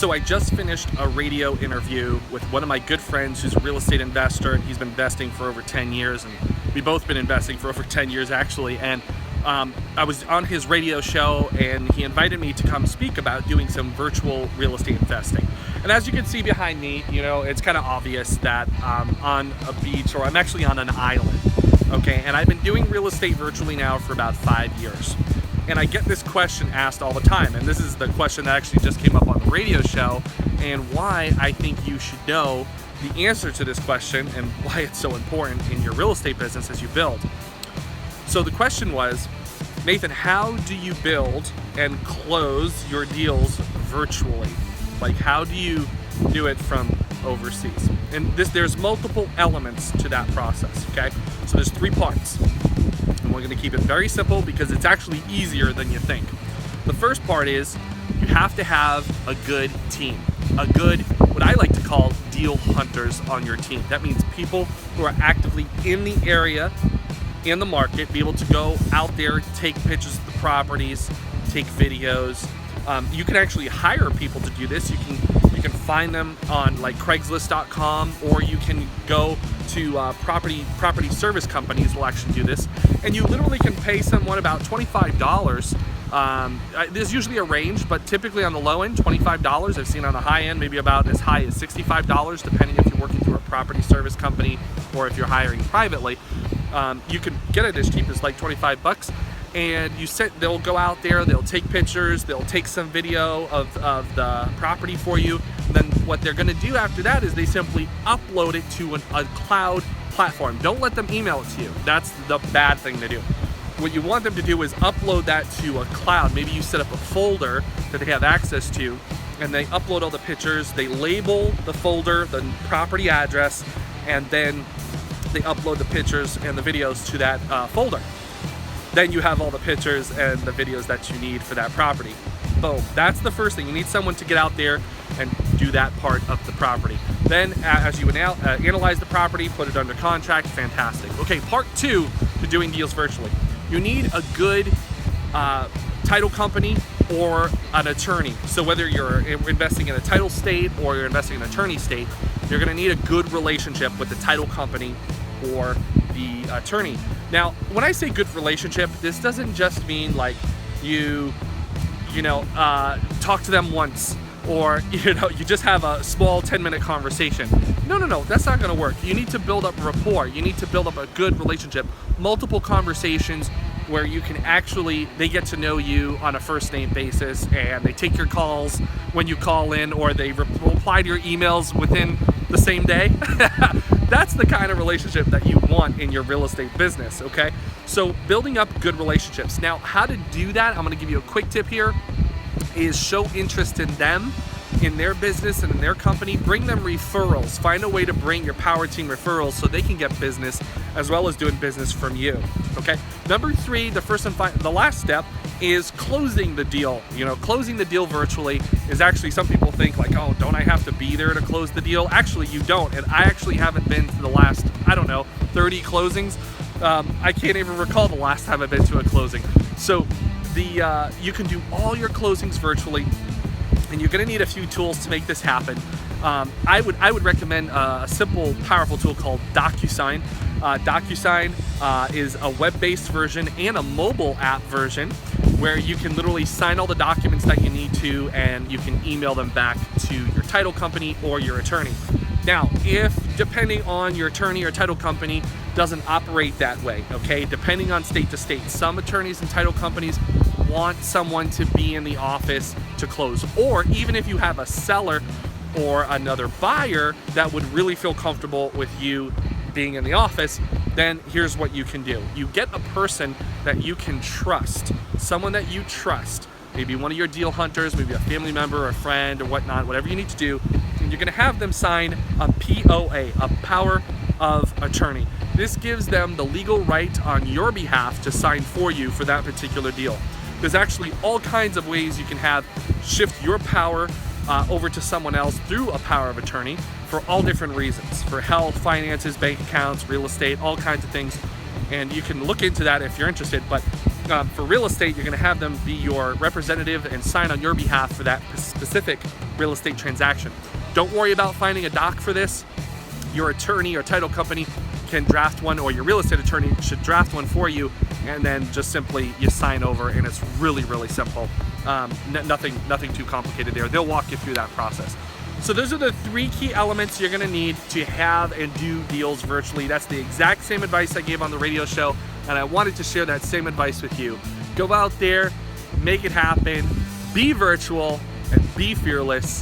So I just finished a radio interview with one of my good friends who's a real estate investor, and he's been investing for over 10 years, and we've both been investing for over 10 years actually. And I was on his radio show, and he invited me to come speak about doing some virtual real estate investing. And as you can see behind me, you know, it's kind of obvious that I'm on a beach, or I'm actually on an island, okay? And I've been doing real estate virtually now for about 5 years. And I get this question asked all the time, and this is the question that actually just came up on the radio show, and why I think you should know the answer to this question and why it's so important in your real estate business as you build. So the question was, Nathan, how do you build and close your deals virtually? Like, how do you do it from overseas? And there's multiple elements to that process, okay? So there's 3 parts. And we're gonna keep it very simple because it's actually easier than you think. The first part is you have to have a good team. A good, what I like to call deal hunters on your team. That means people who are actively in the area, in the market, be able to go out there, take pictures of the properties, take videos. You can actually hire people to do this. You can find them on like Craigslist.com, or you can go to property service companies will actually do this, and you literally can pay someone about $25. There's usually a range, but typically on the low end, $25. I've seen on the high end maybe about as high as $65, depending if you're working through a property service company or if you're hiring privately. You can get it as cheap as like 25 bucks, and they'll go out there, they'll take pictures, they'll take some video of the property for you. And then what they're gonna do after that is they simply upload it to a cloud platform. Don't let them email it to you. That's the bad thing to do. What you want them to do is upload that to a cloud. Maybe you set up a folder that they have access to, and they upload all the pictures, they label the folder, the property address, and then they upload the pictures and the videos to that folder. Then you have all the pictures and the videos that you need for that property. Boom, that's the first thing. You need someone to get out there and do that part of the property. Then as you analyze the property, put it under contract, fantastic. Okay, part 2 to doing deals virtually. You need a good title company or an attorney. So whether you're investing in a title state or you're investing in an attorney state, you're gonna need a good relationship with the title company or the attorney. Now, when I say good relationship, this doesn't just mean like you talk to them once, or you just have a small 10-minute conversation. No, that's not gonna work. You need to build up rapport. You need to build up a good relationship, multiple conversations where you can they get to know you on a first name basis, and they take your calls when you call in, or they reply to your emails within the same day. That's the kind of relationship that you want in your real estate business, okay? So building up good relationships. Now, how to do that, I'm gonna give you a quick tip here, is show interest in them, in their business and in their company. Bring them referrals. Find a way to bring your power team referrals so they can get business as well as doing business from you, okay? Number 3, the last step is closing the deal. Closing the deal virtually is actually, some people think like, oh, don't I have to be there to close the deal? Actually, you don't. And I actually haven't been to the last, 30 closings. I can't even recall the last time I've been to a closing. So you can do all your closings virtually, and you're gonna need a few tools to make this happen. I would recommend a simple, powerful tool called DocuSign. DocuSign is a web-based version and a mobile app version where you can literally sign all the documents that you need to, and you can email them back to your title company or your attorney. Now, if depending on your attorney or title company doesn't operate that way, okay, depending on state to state, some attorneys and title companies want someone to be in the office to close, or even if you have a seller or another buyer that would really feel comfortable with you being in the office, then here's what you can do. You get a person that you can trust, someone that you trust, maybe one of your deal hunters, maybe a family member or a friend or whatnot, whatever you need to do, and you're gonna have them sign a POA, a power of attorney. This gives them the legal right on your behalf to sign for you for that particular deal. There's actually all kinds of ways you can shift your power over to someone else through a power of attorney for all different reasons, for health, finances, bank accounts, real estate, all kinds of things. And you can look into that if you're interested, but For real estate, you're going to have them be your representative and sign on your behalf for that specific real estate transaction. Don't worry about finding a doc for this. Your attorney or title company can draft one, or your real estate attorney should draft one for you, and then just simply you sign over, and it's really, really simple. Nothing too complicated there. They'll walk you through that process. So those are the 3 key elements you're gonna need to have and do deals virtually. That's the exact same advice I gave on the radio show, and I wanted to share that same advice with you. Go out there, make it happen, be virtual, and be fearless.